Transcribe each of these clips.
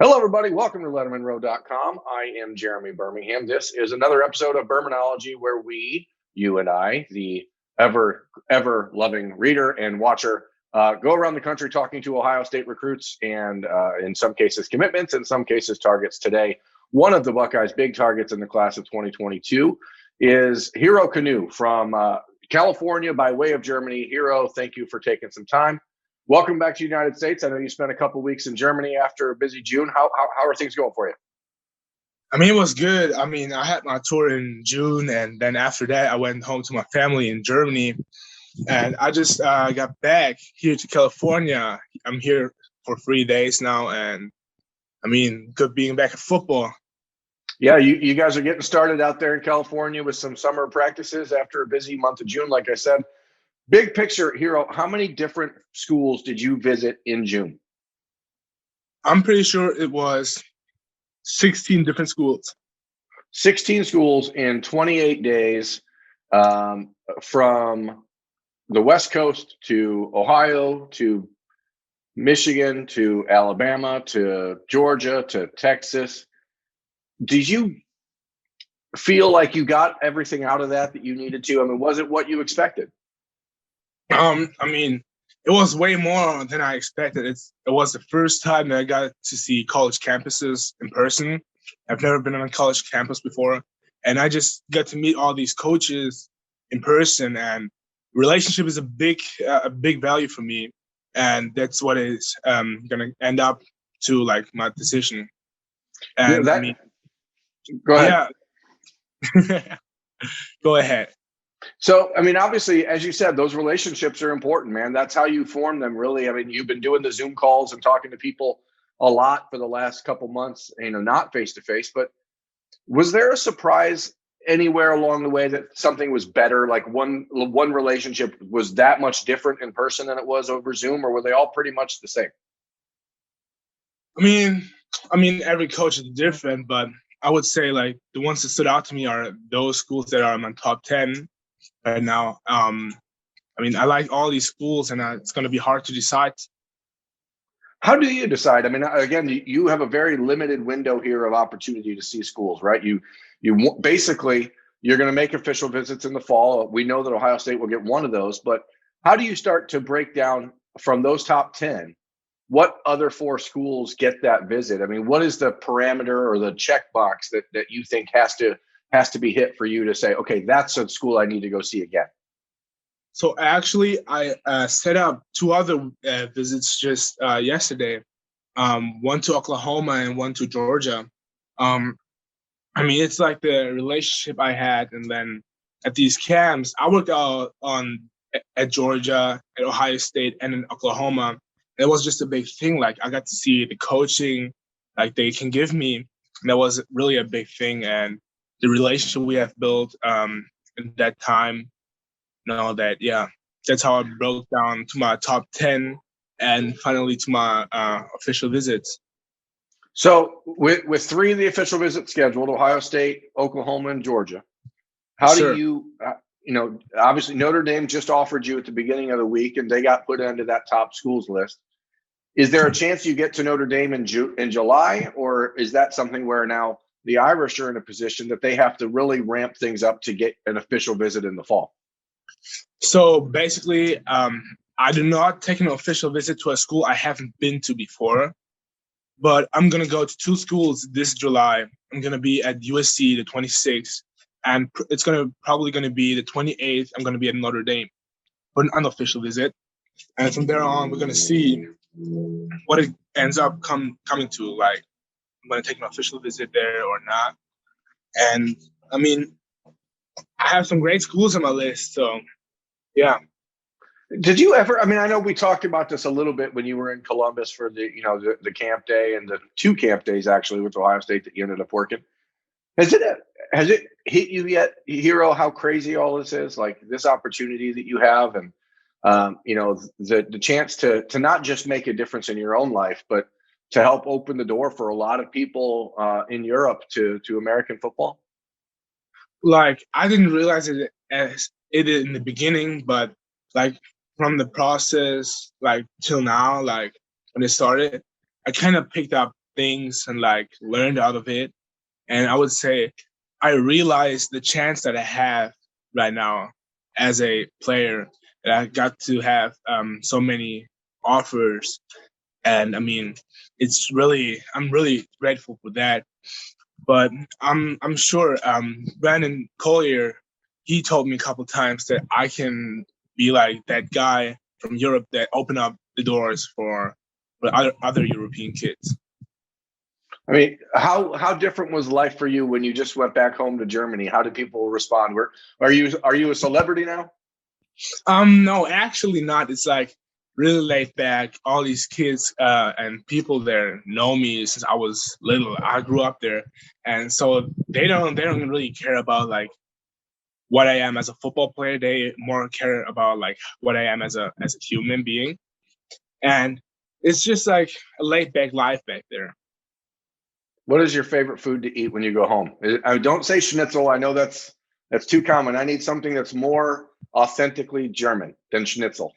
Hello, everybody. Welcome to LettermenRow.com. I am Jeremy Birmingham. This is another episode of Bermanology where you and I, the ever loving reader and watcher, go around the country talking to Ohio State recruits and in some cases commitments, in some cases targets. Today, one of the Buckeyes' big targets in the class of 2022 is Hero Kanu from California by way of Germany. Hero, thank you for taking some time. Welcome back to the United States. I know you spent a couple of weeks in Germany after a busy June. How are things going for you? It was good. I had my tour in June, and then after that, I went home to my family in Germany. And I just got back here to California. I'm here for 3 days now, and good being back at football. Yeah, you guys are getting started out there in California with some summer practices after a busy month of June, like I said. Big picture, Hero, how many different schools did you visit in June? I'm pretty sure it was 16 different schools. 16 schools in 28 days, from the West Coast to Ohio to Michigan to Alabama to Georgia to Texas. Did you feel like you got everything out of that you needed to? Was it what you expected? It was way more than I expected. It was the first time that I got to see college campuses in person. I've never been on a college campus before, and I just got to meet all these coaches in person. And relationship is a big value for me, and that's what is going to end up to like my decision. And go ahead. Yeah, go ahead. So, obviously, as you said, those relationships are important, man. That's how you form them, really. You've been doing the Zoom calls and talking to people a lot for the last couple months, not face-to-face. But was there a surprise anywhere along the way that something was better? Like one relationship was that much different in person than it was over Zoom, or were they all pretty much the same? Every coach is different, but I would say like the ones that stood out to me are those schools that are in my top 10 right now. I like all these schools, and it's going to be hard to decide. How do you decide? Again, you have a very limited window here of opportunity to see schools, right? You basically, you're going to make official visits in the fall. We know that Ohio State will get one of those, but how do you start to break down from those top 10? What other 4 schools get that visit? What is the parameter or the checkbox that you think has to be hit for you to say, okay, that's a school I need to go see again? So actually, I set up 2 other visits just yesterday. One to Oklahoma and one to Georgia. It's like the relationship I had, and then at these camps, I worked out at Georgia, at Ohio State, and in Oklahoma. It was just a big thing. Like I got to see the coaching, like they can give me. And that was really a big thing, and the relationship we have built in that time. That's how I broke down to my top 10 and finally to my official visits. So with 3 of the official visits scheduled, Ohio State, Oklahoma, and Georgia, how do you, obviously Notre Dame just offered you at the beginning of the week and they got put into that top schools list. Is there a chance you get to Notre Dame in July, or is that something where now the Irish are in a position that they have to really ramp things up to get an official visit in the fall? So basically, I do not take an official visit to a school I haven't been to before, but I'm going to go to 2 schools this July. I'm going to be at USC the 26th, and it's probably going to be the 28th. I'm going to be at Notre Dame for an unofficial visit. And from there on, we're going to see what it ends up coming to. Like, I'm going to take an official visit there or not. And, I have some great schools on my list, so yeah. Did you ever? I know we talked about this a little bit when you were in Columbus for the camp day and the 2 camp days actually with Ohio State that you ended up working. Has it hit you yet, Hero, how crazy all this is? Like this opportunity that you have, and the chance to not just make a difference in your own life, but to help open the door for a lot of people in Europe to American football? Like I didn't realize it as it in the beginning, but like from the process, like till now, like when it started, I kind of picked up things and like learned out of it. And I would say I realized the chance that I have right now as a player, that I got to have so many offers. And I mean, I'm really grateful for that. But I'm sure Brandon Collier, he told me a couple times that I can be like that guy from Europe that open up the doors for other European kids. I mean, how different was life for you when you just went back home to Germany? How did people respond? Are you a celebrity now? No, actually not. It's like really laid back. All these kids and people there know me since I was little. I grew up there, and so they don't really care about like what I am as a football player. They more care about like what I am as a human being, and it's just like a laid back life back there. What is your favorite food to eat when you go home? Don't say schnitzel. I know that's too common. I need something that's more authentically German than schnitzel.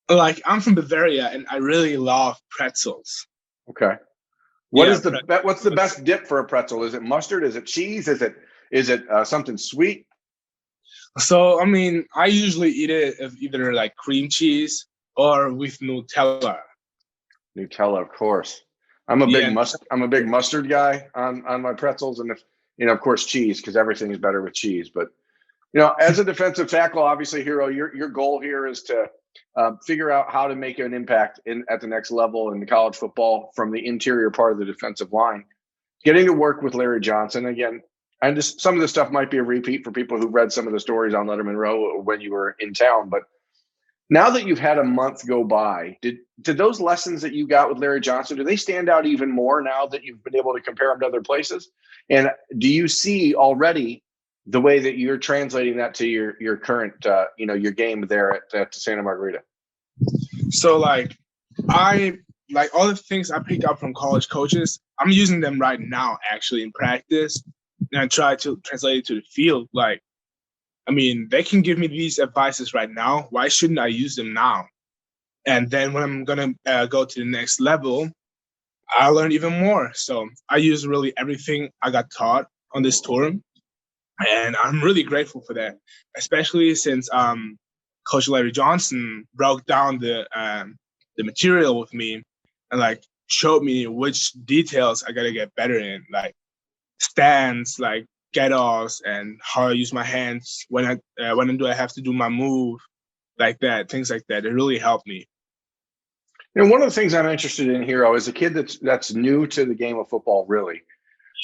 Like I'm from Bavaria, and I really love pretzels. Okay. What's the best dip for a pretzel? Is it mustard? Is it cheese? Is it something sweet? So I mean, I usually eat it with either like cream cheese or with Nutella. Nutella, of course. I'm a big mustard guy on my pretzels, and if of course cheese, because everything is better with cheese. But as a defensive tackle, obviously, Hero, your goal here is to figure out how to make an impact at the next level in college football from the interior part of the defensive line. Getting to work with Larry Johnson again, and just some of this stuff might be a repeat for people who've read some of the stories on Lettermen Row when you were in town, but now that you've had a month go by, did those lessons that you got with Larry Johnson, do they stand out even more now that you've been able to compare them to other places? And do you see already the way that you're translating that to your current, your game there at Santa Margarita? So like all the things I picked up from college coaches, I'm using them right now actually in practice, and I try to translate it to the field. Like, I mean, they can give me these advices right now. Why shouldn't I use them now? And then when I'm gonna go to the next level, I learn even more. So I use really everything I got taught on this tour, and I'm really grateful for that. Especially since Coach Larry Johnson broke down the material with me and like showed me which details I gotta get better in, like stance, like get offs, and how I use my hands when do I have to do my move, like that, things like that. It really helped me. One of the things I'm interested in, Hero, is a kid that's new to the game of football. Really,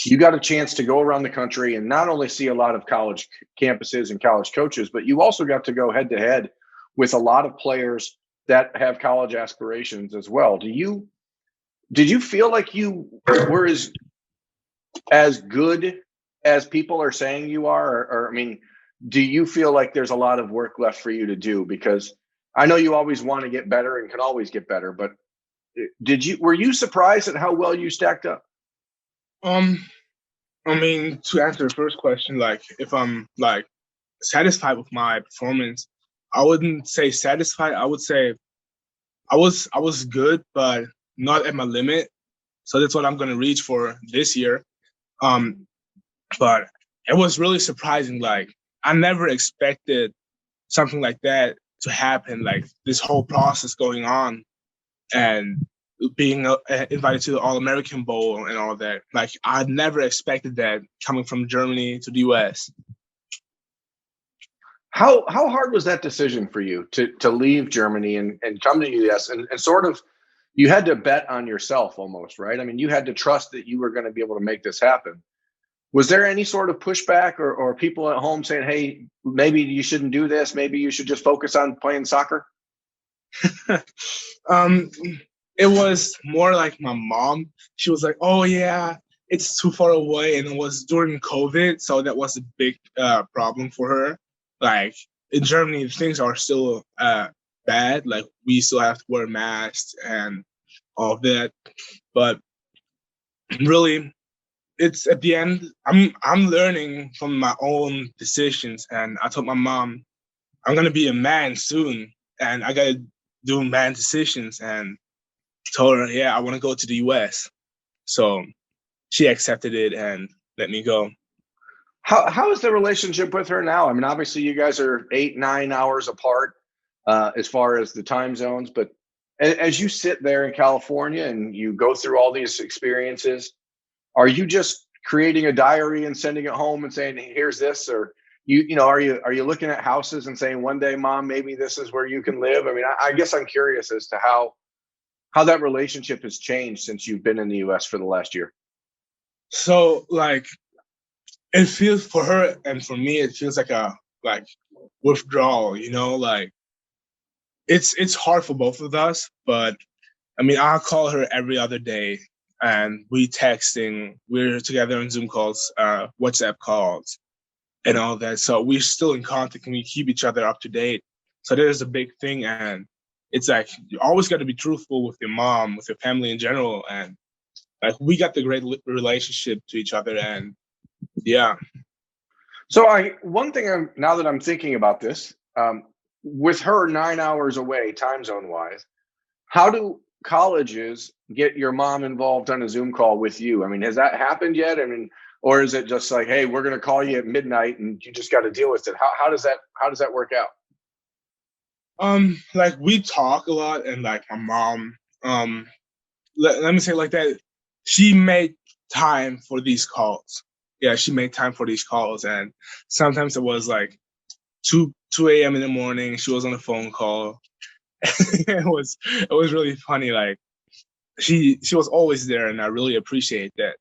you got a chance to go around the country and not only see a lot of college campuses and college coaches, but you also got to go head to head with a lot of players that have college aspirations as well. Did you feel like you were as good as people are saying you are, or I mean, do you feel like there's a lot of work left for you to do? Because I know you always want to get better and can always get better, but were you surprised at how well you stacked up? I mean, to answer the first question, like if I'm like satisfied with my performance, I wouldn't say satisfied. I would say I was good, but not at my limit. So that's what I'm gonna reach for this year. But it was really surprising. Like I never expected something like that to happen. Like this whole process going on, and being invited to the All-American Bowl and all that. Like I never expected that coming from Germany to the US. How hard was that decision for you to leave Germany and come to the US and sort of, you had to bet on yourself almost, right? I mean, you had to trust that you were going to be able to make this happen. Was there any sort of pushback or people at home saying, hey, maybe you shouldn't do this, maybe you should just focus on playing soccer? It was more like my mom. She was like, oh yeah, it's too far away. And it was during COVID, so that was a big problem for her. Like in Germany, things are still bad. Like we still have to wear masks and all of that. But really, it's at the end, I'm learning from my own decisions. And I told my mom, I'm gonna be a man soon, and I gotta do man decisions. And told her, yeah, I want to go to the US. So she accepted it and let me go. How is the relationship with her now? I mean, obviously you guys are 8, 9 hours apart as far as the time zones, but as you sit there in California and you go through all these experiences, are you just creating a diary and sending it home and saying, "Hey, here's this," or are you looking at houses and saying, "One day, Mom, maybe this is where you can live"? I mean, I guess I'm curious as to how that relationship has changed since you've been in the U.S. for the last year. So like it feels for her and for me, it feels like a like withdrawal, like it's hard for both of us, but I mean, I'll call her every other day and we're together on Zoom calls, WhatsApp calls and all that. So we're still in contact and we keep each other up to date. So that is a big thing. And it's like, you always got to be truthful with your mom, with your family in general. And like, we got the great relationship to each other. And yeah. So one thing now that I'm thinking about this, with her 9 hours away, time zone wise, how do colleges get your mom involved on a Zoom call with you? I mean, has that happened yet? I mean, or is it just like, hey, we're going to call you at midnight and you just got to deal with it? How does that work out? Like we talk a lot, and like my mom, let me say it like that, she made time for these calls. Yeah, she made time for these calls, and sometimes it was like 2 a.m. in the morning. She was on a phone call. It was really funny. Like she was always there, and I really appreciate that.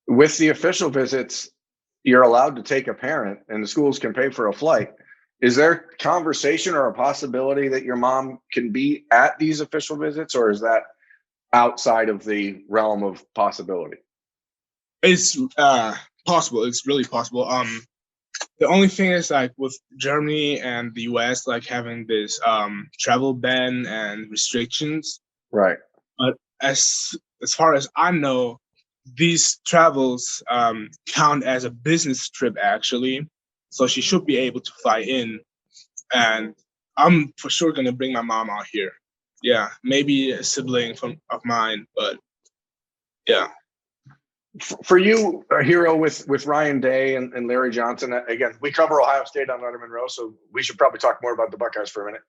With the official visits, you're allowed to take a parent and the schools can pay for a flight. Is there conversation or a possibility that your mom can be at these official visits, or is that outside of the realm of possibility? It's possible. It's really possible. The only thing is like with Germany and the US like having this travel ban and restrictions. Right. But as far as I know, these travels count as a business trip actually. So she should be able to fly in, and I'm for sure gonna bring my mom out here. Yeah, maybe a sibling of mine, but yeah. For you, a hero with Ryan Day and Larry Johnson. Again, we cover Ohio State on Lettermen Row, so we should probably talk more about the Buckeyes for a minute.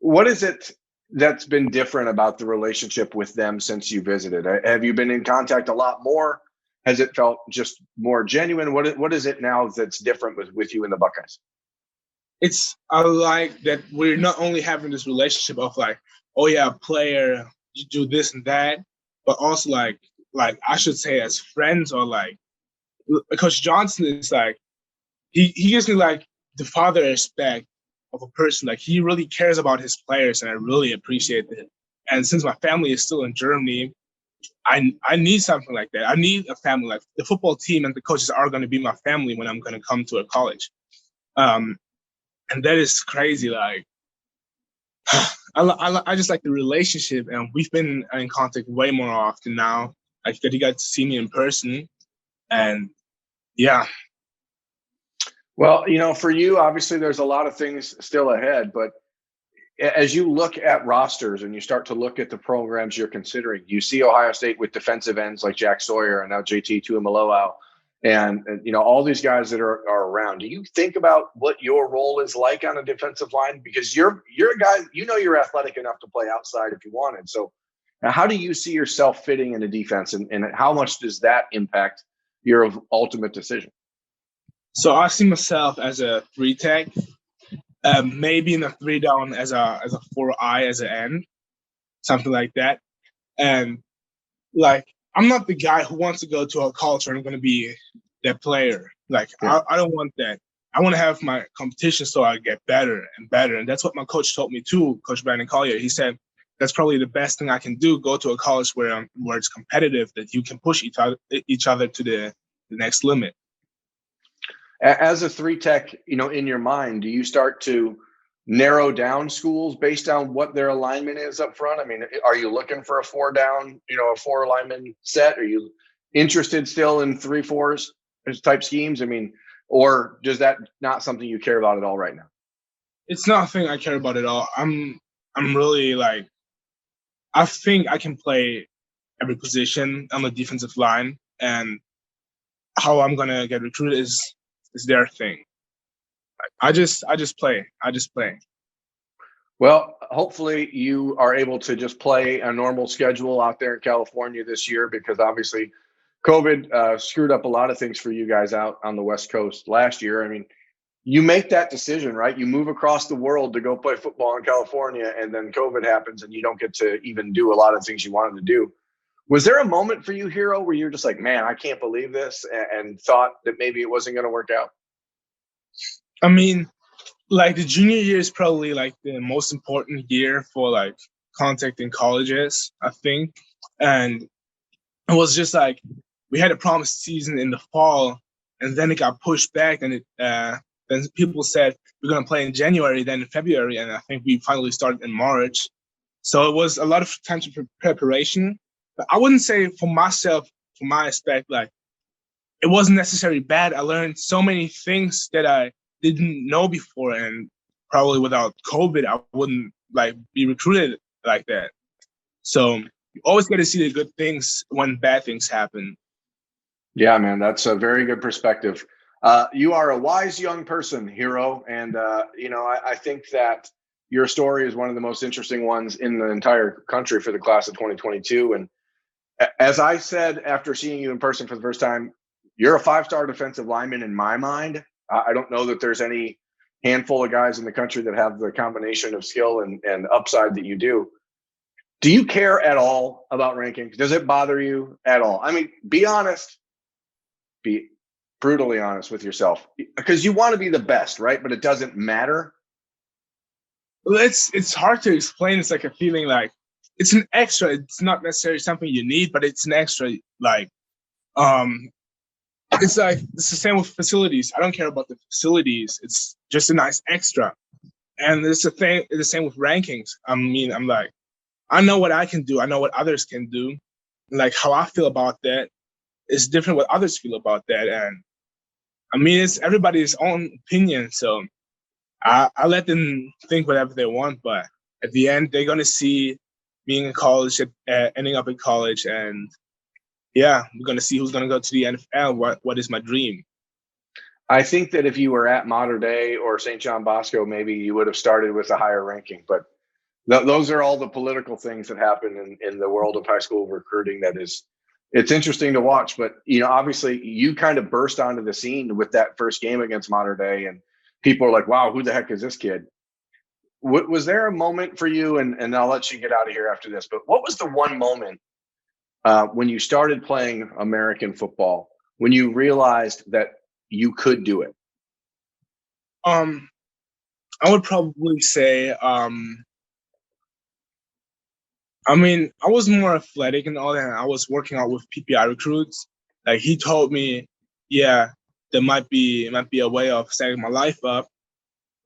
What is it that's been different about the relationship with them since you visited? Have you been in contact a lot more? Has it felt just more genuine? What is it now that's different with you and the Buckeyes? It's I like that we're not only having this relationship of like, oh yeah, player, you do this and that, but also like I should say as friends, or like Coach Johnson is like he gives me like the father respect of a person. Like he really cares about his players, and I really appreciate it. And since my family is still in Germany, I need something like that. I need a family. Like the football team and the coaches are going to be my family when I'm going to come to a college. Um, and that is crazy. Like I just like the relationship, and we've been in contact way more often now. Like that you got to see me in person, and yeah. Well, for you, obviously, there's a lot of things still ahead, but as you look at rosters and you start to look at the programs you're considering, you see Ohio State with defensive ends like Jack Sawyer and now JT Tuimoloau, and all these guys that are around. Do you think about what your role is like on a defensive line? Because you're a guy, you're athletic enough to play outside if you wanted. So now how do you see yourself fitting in a defense, and how much does that impact your ultimate decision? So I see myself as a 3 tech, maybe in a 3 down as a 4 eye as an end, something like that. And like I'm not the guy who wants to go to a college where I'm going to be that player. Like Yeah. I don't want that. I want to have my competition so I get better and better. And that's what my coach told me too, Coach Brandon Collier. He said that's probably the best thing I can do. Go to a college where it's competitive, that you can push each other to the next limit. As a 3 tech, in your mind, do you start to narrow down schools based on what their alignment is up front? I mean, are you looking for a 4 down, a 4 lineman set? Are you interested still in 3-4s type schemes? I mean, or does that not something you care about at all right now? It's nothing I care about at all. I'm really like, I think I can play every position on the defensive line, and how I'm gonna get recruited is their thing. I just play. I just play. Well, hopefully you are able to just play a normal schedule out there in California this year, because obviously COVID screwed up a lot of things for you guys out on the West Coast last year. I mean, you make that decision, right? You move across the world to go play football in California, and then COVID happens and you don't get to even do a lot of things you wanted to do. Was there a moment for you, Hero, where you're just like, man, I can't believe this, and thought that maybe it wasn't going to work out? I mean, like the junior year is probably like the most important year for like contacting colleges, I think. And it was just like we had a promised season in the fall, and then it got pushed back, and then people said we're gonna play in January, then in February, and I think we finally started in March. So it was a lot of time for preparation. But I wouldn't say for myself, from my aspect, like it wasn't necessarily bad. I learned so many things that I didn't know before, and probably without COVID, I wouldn't like be recruited like that. So you always get to see the good things when bad things happen. Yeah, man, that's a very good perspective. You are a wise young person, Hero, and I think that your story is one of the most interesting ones in the entire country for the class of 2022. And as I said after seeing you in person for the first time, you're a 5-star defensive lineman in my mind. I don't know that there's any handful of guys in the country that have the combination of skill and upside that you do. Do you care at all about rankings? Does it bother you at all? I mean, be honest. Be brutally honest with yourself, because you want to be the best, right? But it doesn't matter. Well, it's hard to explain. It's like a feeling like it's an extra. It's not necessarily something you need, but it's an extra. Like, it's like it's the same with facilities. I don't care about the facilities. It's just a nice extra. And it's the same with rankings. I mean, I'm like, I know what I can do. I know what others can do. Like how I feel about that is different what others feel about that. And I mean, it's everybody's own opinion. So I let them think whatever they want. But at the end, they're going to see me in college, ending up in college. And yeah, we're going to see who's going to go to the NFL. What is my dream? I think that if you were at Mater Dei or St. John Bosco, maybe you would have started with a higher ranking. But those are all the political things that happen in the world of high school recruiting. It's interesting to watch. But, obviously you kind of burst onto the scene with that first game against Mater Dei, and people are like, wow, who the heck is this kid? Was there a moment for you, and I'll let you get out of here after this, but what was the one moment when you started playing American football, when you realized that you could do it? I would probably say, I mean, I was more athletic and all that, and I was working out with PPI recruits. Like he told me, yeah, there might be a way of setting my life up.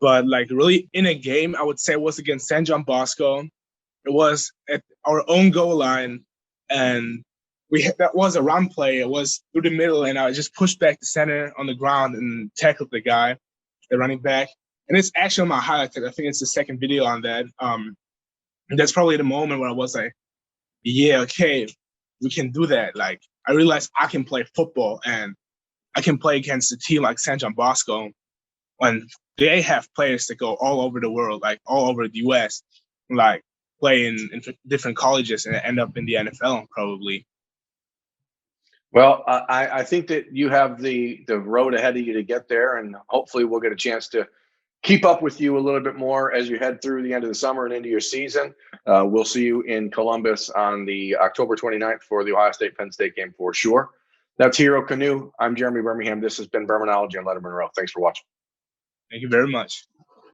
But like really in a game, I would say it was against San John Bosco. It was at our own goal line, and that was a run play. It was through the middle, and I just pushed back the center on the ground and tackled the guy, the running back. And it's actually on my highlights. I think it's the second video on that. And that's probably the moment where I was like, yeah, okay, we can do that. Like I realized I can play football, and I can play against a team like San John Bosco when they have players that go all over the world, like all over the US, like play in different colleges and end up in the NFL probably. Well, I think that you have the road ahead of you to get there, and hopefully we'll get a chance to keep up with you a little bit more as you head through the end of the summer and into your season. We'll see you in Columbus on the October 29th for the Ohio State-Penn State game for sure. That's Hero Kanu. I'm Jeremy Birmingham. This has been Bermanology on Lettermen Row. Thanks for watching. Thank you very much.